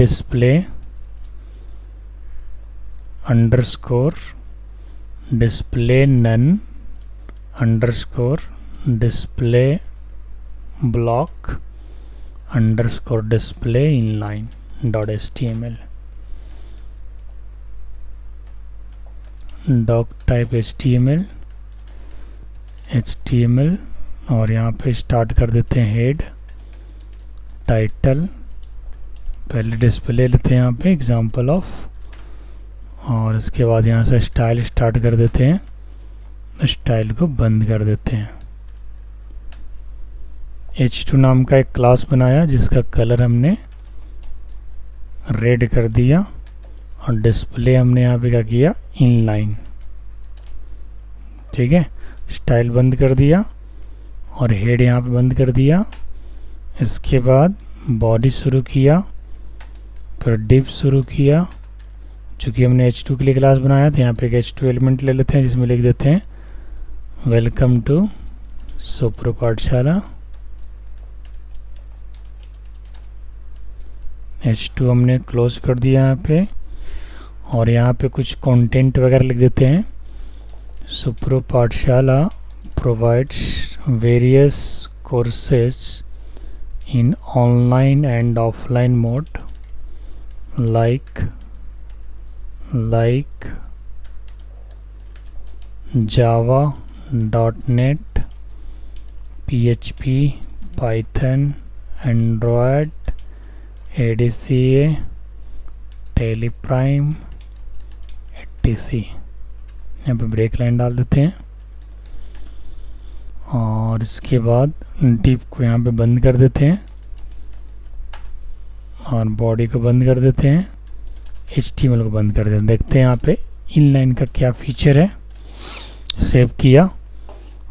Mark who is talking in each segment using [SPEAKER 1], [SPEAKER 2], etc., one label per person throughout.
[SPEAKER 1] Display underscore display none underscore display block underscore display inline dot HTML doctype HTML और यहाँ पे start कर देते हैं हेड टाइटल पहले डिस्प्ले लेते हैं यहाँ पे एग्जांपल ऑफ और इसके बाद यहाँ से स्टाइल स्टार्ट कर देते हैं स्टाइल को बंद कर देते हैं। h2 नाम का एक क्लास बनाया जिसका कलर हमने रेड कर दिया और डिस्प्ले हमने यहाँ पे क्या किया इनलाइन। ठीक है, स्टाइल बंद कर दिया और हेड यहाँ पे बंद कर दिया। इसके बाद बॉडी शुरू किया फिर डिव शुरू किया। चूँकि हमने h2 के लिए क्लास बनाया था यहाँ पे एक h2 एलिमेंट ले लेते हैं जिसमें लिख देते हैं वेलकम टू सुप्रो पाठशाला। h2 हमने क्लोज कर दिया यहाँ पे और यहाँ पे कुछ कंटेंट वगैरह लिख देते हैं। सुप्रो पाठशाला provides various courses in online and offline mode like Java, .NET, PHP, Python, Android, ADCA, Teleprime, etc। यहाँ पे ब्रेक लाइन डाल देते हैं और इसके बाद डिव को यहाँ पे बंद कर देते हैं और बॉडी को बंद कर देते हैं HTML को बंद कर देते हैं। देखते हैं यहाँ पे इनलाइन का क्या फीचर है। सेव किया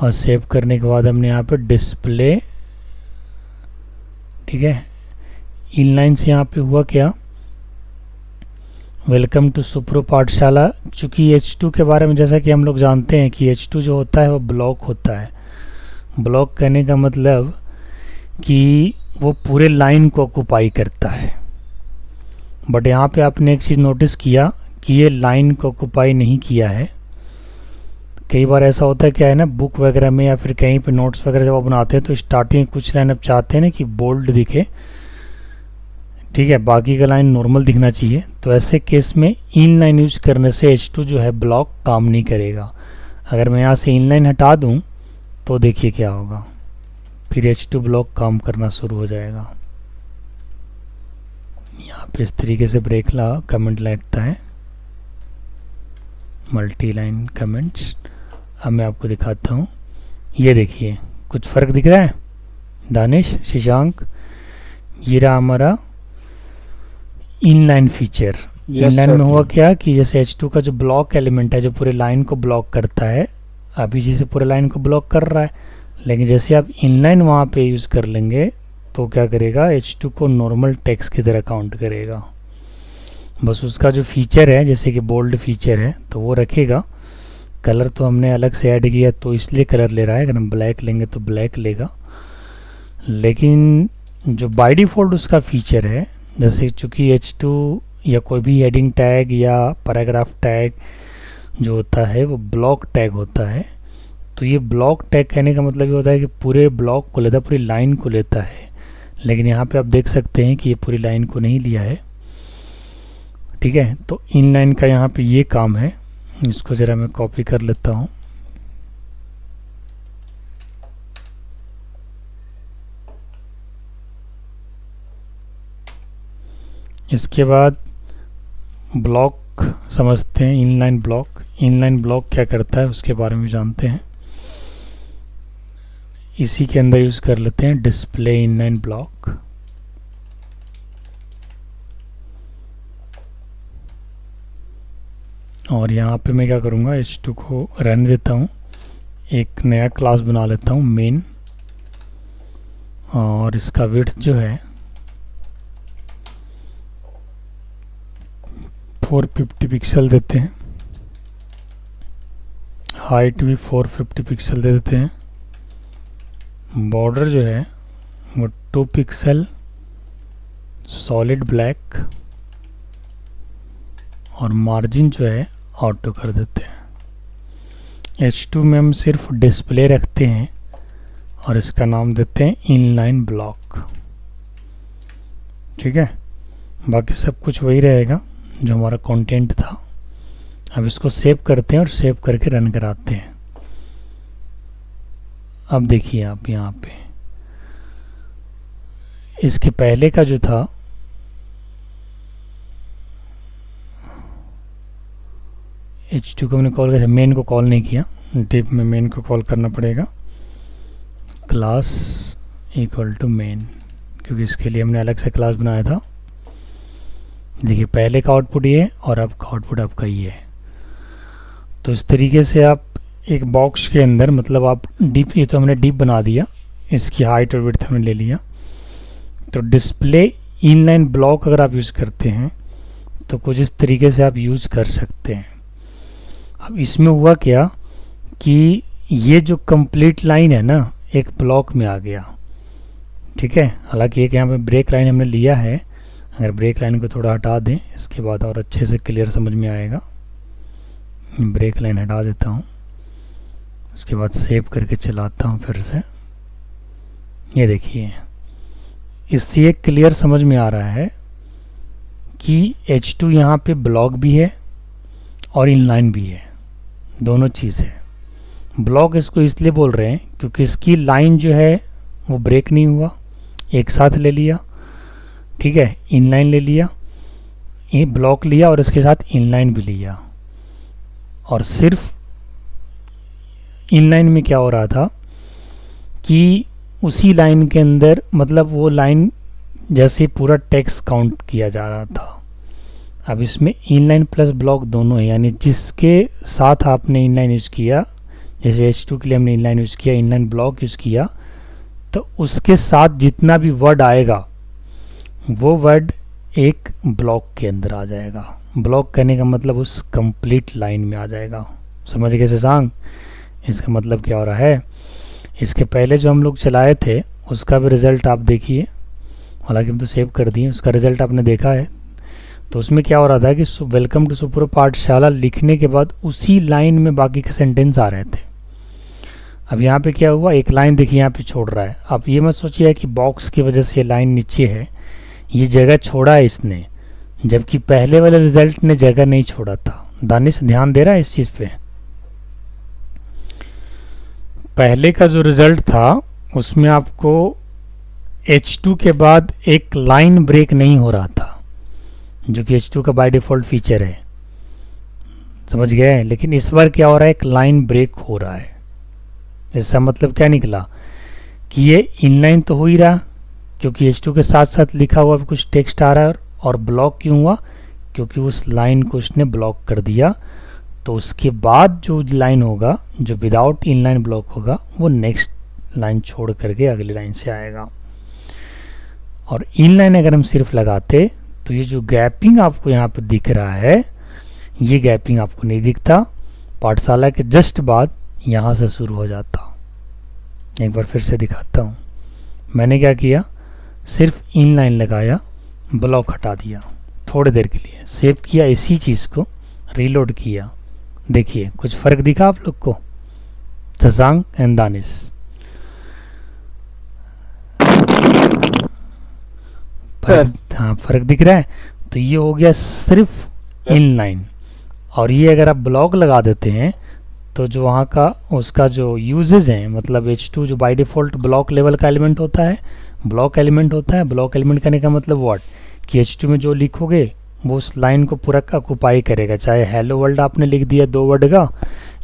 [SPEAKER 1] और सेव करने के बाद हमने यहाँ पे डिस्प्ले, ठीक है, इनलाइन से यहाँ पे हुआ क्या वेलकम टू सुप्रो पाठशाला। चूँकि h2 के बारे में जैसा कि हम लोग जानते हैं कि h2 जो होता है वो ब्लॉक होता है। ब्लॉक कहने का मतलब कि वो पूरे लाइन को ऑक्युपाई करता है। बट यहाँ पे आपने एक चीज़ नोटिस किया कि ये लाइन को ऑक्युपाई नहीं किया है। कई बार ऐसा होता है क्या है ना, बुक वगैरह में या फिर कहीं पे नोट्स वगैरह जब आप बनाते हैं तो स्टार्टिंग कुछ लाइन आप चाहते हैं ना कि बोल्ड दिखे, ठीक है, बाकी का लाइन नॉर्मल दिखना चाहिए। तो ऐसे केस में इन लाइन यूज करने से h2 जो है ब्लॉक काम नहीं करेगा। अगर मैं यहाँ से इन लाइन हटा दूँ तो देखिए क्या होगा, फिर h2 ब्लॉक काम करना शुरू हो जाएगा। यहाँ पे इस तरीके से ब्रेक कमेंट लगता है, मल्टी लाइन कमेंट्स। अब मैं आपको दिखाता हूँ, ये देखिए कुछ फ़र्क दिख रहा है दानिश, शशांक। ये रहा हमारा इनलाइन फीचर। इनलाइन में हुआ क्या कि जैसे h2 का जो ब्लॉक एलिमेंट है जो पूरे लाइन को ब्लॉक करता है, अभी जैसे पूरे लाइन को ब्लॉक कर रहा है, लेकिन जैसे आप इनलाइन वहाँ पे यूज़ कर लेंगे तो क्या करेगा, h2 को नॉर्मल टेक्स्ट की तरह काउंट करेगा। बस उसका जो फीचर है जैसे कि बोल्ड फीचर है तो वो रखेगा। कलर तो हमने अलग से ऐड किया तो इसलिए कलर ले रहा है, अगर हम ब्लैक लेंगे तो ब्लैक लेगा। लेकिन जो बाय डिफ़ॉल्ट उसका फीचर है, जैसे चूँकि h2 या कोई भी हेडिंग टैग या पैराग्राफ टैग जो होता है वो ब्लॉक टैग होता है, तो ये ब्लॉक टैग कहने का मतलब ये होता है कि पूरे ब्लॉक को लेता है, पूरी लाइन को लेता है। लेकिन यहाँ पे आप देख सकते हैं कि ये पूरी लाइन को नहीं लिया है, ठीक है। तो इन लाइन का यहाँ पे ये काम है। इसको ज़रा मैं कॉपी कर लेता हूँ। इसके बाद ब्लॉक समझते हैं, इनलाइन ब्लॉक। इनलाइन ब्लॉक क्या करता है उसके बारे में जानते हैं। इसी के अंदर यूज़ कर लेते हैं डिस्प्ले इनलाइन ब्लॉक। और यहाँ पे मैं क्या करूँगा, h2 को रहने देता हूँ, एक नया क्लास बना लेता हूँ मेन, और इसका विड्थ जो है 450 पिक्सल देते हैं, हाइट भी 450 पिक्सल दे देते हैं, बॉर्डर जो है वो 2 पिक्सल सॉलिड ब्लैक और मार्जिन जो है ऑटो कर देते हैं। H2 में हम सिर्फ डिस्प्ले रखते हैं और इसका नाम देते हैं इनलाइन ब्लॉक। ठीक है, बाकी सब कुछ वही रहेगा जो हमारा कंटेंट था। अब इसको सेव करते हैं और सेव करके रन कराते हैं। अब देखिए आप यहाँ पे इसके पहले का जो था H2 को मैंने कॉल किया, मेन को कॉल नहीं किया, डिप में मेन को कॉल करना पड़ेगा, क्लास इक्वल टू मेन, क्योंकि इसके लिए हमने अलग से क्लास बनाया था। देखिए पहले का आउटपुट ये है और अब का आउटपुट आपका ये है। तो इस तरीके से आप एक बॉक्स के अंदर, मतलब आप डिप, ये तो हमने डिप बना दिया, इसकी हाइट और विड्थ हमने ले लिया। तो डिस्प्ले इनलाइन ब्लॉक अगर आप यूज़ करते हैं तो कुछ इस तरीके से आप यूज़ कर सकते हैं। अब इसमें हुआ क्या कि ये जो कंप्लीट लाइन है ना एक ब्लॉक में आ गया। ठीक है, हालांकि एक यहाँ पे ब्रेक लाइन हमने लिया है, अगर ब्रेक लाइन को थोड़ा हटा दें इसके बाद और अच्छे से क्लियर समझ में आएगा। ब्रेक लाइन हटा देता हूँ, उसके बाद सेव करके चलाता हूँ फिर से। ये देखिए इससे एक क्लियर समझ में आ रहा है कि H2 यहाँ पे ब्लॉक भी है और इनलाइन भी है, दोनों चीज़ है। ब्लॉक इसको इसलिए बोल रहे हैं क्योंकि इसकी लाइन जो है वो ब्रेक नहीं हुआ, एक साथ ले लिया। ठीक है, इनलाइन ले लिया, ये ब्लॉक लिया और इसके साथ इनलाइन भी लिया। और सिर्फ इनलाइन में क्या हो रहा था कि उसी लाइन के अंदर, मतलब वो लाइन जैसे पूरा टेक्स्ट काउंट किया जा रहा था। अब इसमें इनलाइन प्लस ब्लॉक दोनों है, यानी जिसके साथ आपने इनलाइन यूज़ किया, जैसे H2 के लिए हमने इनलाइन यूज़ किया, इनलाइन ब्लॉक यूज़ किया, तो उसके साथ जितना भी वर्ड आएगा वो वर्ड एक ब्लॉक के अंदर आ जाएगा। ब्लॉक करने का मतलब उस कंप्लीट लाइन में आ जाएगा। समझ गए शशांक? इसका मतलब क्या हो रहा है, इसके पहले जो हम लोग चलाए थे उसका भी रिज़ल्ट आप देखिए, हालांकि हम तो सेव कर दिए, उसका रिज़ल्ट आपने देखा है। तो उसमें क्या हो रहा था कि वेलकम टू सुपर पाठशाला लिखने के बाद उसी लाइन में बाकी के सेंटेंस आ रहे थे। अब यहाँ पे क्या हुआ, एक लाइन देखिए यहाँ पे छोड़ रहा है। आप ये मत सोचिए कि बॉक्स की वजह से ये लाइन नीचे है, ये जगह छोड़ा है इसने, जबकि पहले वाले रिजल्ट ने जगह नहीं छोड़ा था। दानिश ध्यान दे रहा है इस चीज़ पे? पहले का जो रिजल्ट था उसमें आपको H2 के बाद एक लाइन ब्रेक नहीं हो रहा था, जो कि H2 का बाय डिफ़ॉल्ट फीचर है। समझ गए? लेकिन इस बार क्या हो रहा है, एक लाइन ब्रेक हो रहा है। इसका मतलब क्या निकला कि ये इनलाइन तो हो ही रहा, क्योंकि H2 के साथ साथ लिखा हुआ भी कुछ टेक्स्ट आ रहा है। और ब्लॉक क्यों हुआ, क्योंकि उस लाइन को उसने ब्लॉक कर दिया। तो उसके बाद जो लाइन होगा, जो विदाउट इनलाइन ब्लॉक होगा, वो नेक्स्ट लाइन छोड़ करके अगली लाइन से आएगा। और इनलाइन अगर हम सिर्फ लगाते तो ये जो गैपिंग आपको यहाँ पर दिख रहा है, ये गैपिंग आपको नहीं दिखता। पाठशाला के जस्ट बाद यहाँ से शुरू हो जाता। एक बार फिर से दिखाता हूँ। मैंने क्या किया, सिर्फ इनलाइन लगाया, ब्लॉक हटा दिया, थोड़ी देर के लिए सेव किया, इसी चीज़ को रीलोड किया। देखिए कुछ फ़र्क दिखा आप लोग को? शशांक एंड दानिश, हाँ फ़र्क दिख रहा है? तो ये हो गया सिर्फ इनलाइन। और ये अगर आप ब्लॉक लगा देते हैं तो जो वहाँ का उसका जो यूजेस हैं, मतलब H2 जो बाय डिफ़ॉल्ट ब्लॉक लेवल का एलिमेंट होता है, ब्लॉक एलिमेंट होता है। ब्लॉक एलिमेंट करने का मतलब व्हाट, कि H2 में जो लिखोगे वो उस लाइन को पूरा ऑक्युपाई करेगा। चाहे हेलो वर्ल्ड आपने लिख दिया 2 वर्ड का,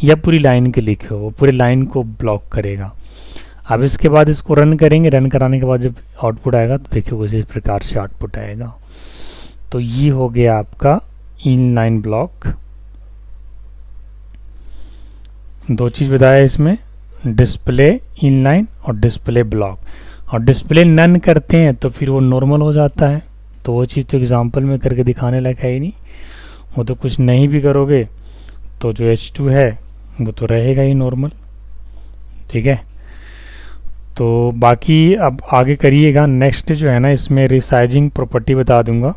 [SPEAKER 1] या पूरी लाइन के लिखे हो, वो पूरी लाइन को ब्लॉक करेगा। अब इसके बाद इसको रन करेंगे, रन कराने के बाद जब आउटपुट आएगा तो देखिए उसी प्रकार से आउटपुट आएगा। तो ये हो गया आपका इनलाइन ब्लॉक। दो चीज़ बताया इसमें, डिस्प्ले इनलाइन और डिस्प्ले ब्लॉक। और डिस्प्ले नन करते हैं तो फिर वो नॉर्मल हो जाता है। तो वो चीज़ तो एग्जांपल में करके दिखाने लायक है ही नहीं, वो तो कुछ नहीं भी करोगे तो जो H2 है वो तो रहेगा ही नॉर्मल। ठीक है, तो बाकी अब आगे करिएगा। नेक्स्ट जो है ना, इसमें रिसाइजिंग प्रॉपर्टी बता दूंगा,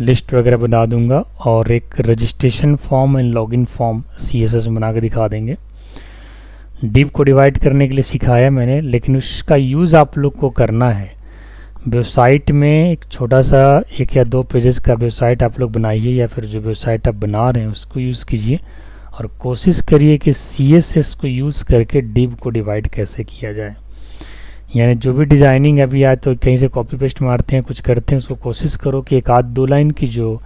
[SPEAKER 1] लिस्ट वगैरह बता दूंगा, और एक registration form and login form CSS में बना के दिखा देंगे। डिव को डिवाइड करने के लिए सिखाया मैंने, लेकिन उसका यूज़ आप लोग को करना है। वेबसाइट में एक छोटा सा 1 या 2 पेजेस का वेबसाइट आप लोग बनाइए, या फिर जो वेबसाइट आप बना रहे हैं उसको यूज़ कीजिए, और कोशिश करिए कि CSS को यूज़ करके डिव को डिवाइड कैसे किया जाए। यानी जो भी डिज़ाइनिंग अभी आए तो कहीं से कॉपी पेस्ट मारते हैं, कुछ करते हैं, उसको कोशिश करो कि 1-2 लाइन की जो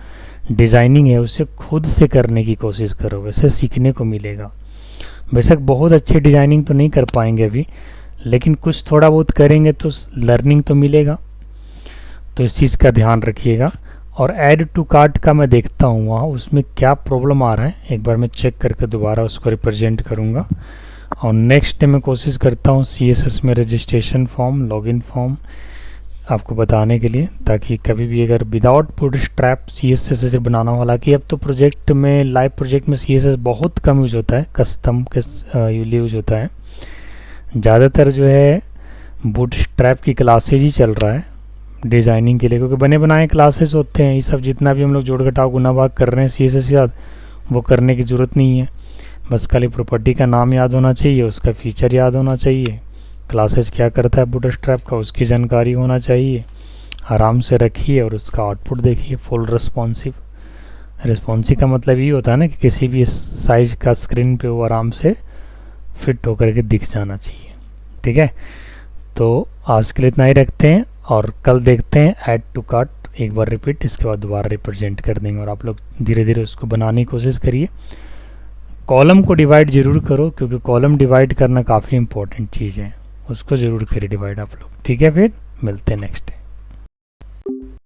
[SPEAKER 1] डिज़ाइनिंग है उसे खुद से करने की कोशिश करो, वैसे सीखने को मिलेगा। बेशक बहुत अच्छी डिज़ाइनिंग तो नहीं कर पाएंगे अभी, लेकिन कुछ थोड़ा बहुत करेंगे तो लर्निंग तो मिलेगा। तो इस चीज़ का ध्यान रखिएगा। और ऐड टू कार्ट का मैं देखता हूँ वहाँ उसमें क्या प्रॉब्लम आ रहा है, एक बार मैं चेक करके दोबारा उसको रिप्रेजेंट करूँगा। और नेक्स्ट मैं कोशिश करता हूँ CSS में रजिस्ट्रेशन फॉर्म, लॉगिन फॉर्म आपको बताने के लिए, ताकि कभी भी अगर विदाउट बूटस्ट्रैप CSS से बनाना हो। हालांकि अब तो प्रोजेक्ट में, लाइव प्रोजेक्ट में CSS बहुत कम यूज होता है, कस्टम के यूज होता है। ज़्यादातर जो है बूटस्ट्रैप की क्लासेज ही चल रहा है डिज़ाइनिंग के लिए, क्योंकि बने बनाए क्लासेस होते हैं। ये सब जितना भी हम लोग जोड़ घटाव गुना भाग कर रहे हैं CSS के साथ, वो करने की ज़रूरत नहीं है। बस खाली प्रॉपर्टी का नाम याद होना चाहिए, उसका फीचर याद होना चाहिए, क्लासेस क्या करता है बूटस्ट्रैप का उसकी जानकारी होना चाहिए। आराम से रखिए और उसका आउटपुट देखिए, फुल रिस्पॉन्सिव। रिस्पॉन्सिव का मतलब ये होता है ना कि किसी भी साइज़ का स्क्रीन पे वो आराम से फिट होकर के दिख जाना चाहिए। ठीक है, तो आज के लिए इतना ही रखते हैं, और कल देखते हैं ऐड टू कार्ट एक बार रिपीट, इसके बाद दोबारा रिप्रेजेंट कर देंगे। और आप लोग धीरे धीरे उसको बनाने की कोशिश करिए। कॉलम को डिवाइड ज़रूर करो, क्योंकि कॉलम डिवाइड करना काफ़ी इंपॉर्टेंट चीज़ है, उसको ज़रूर करिए डिवाइड आप लोग। ठीक है, फिर मिलते हैं नेक्स्ट।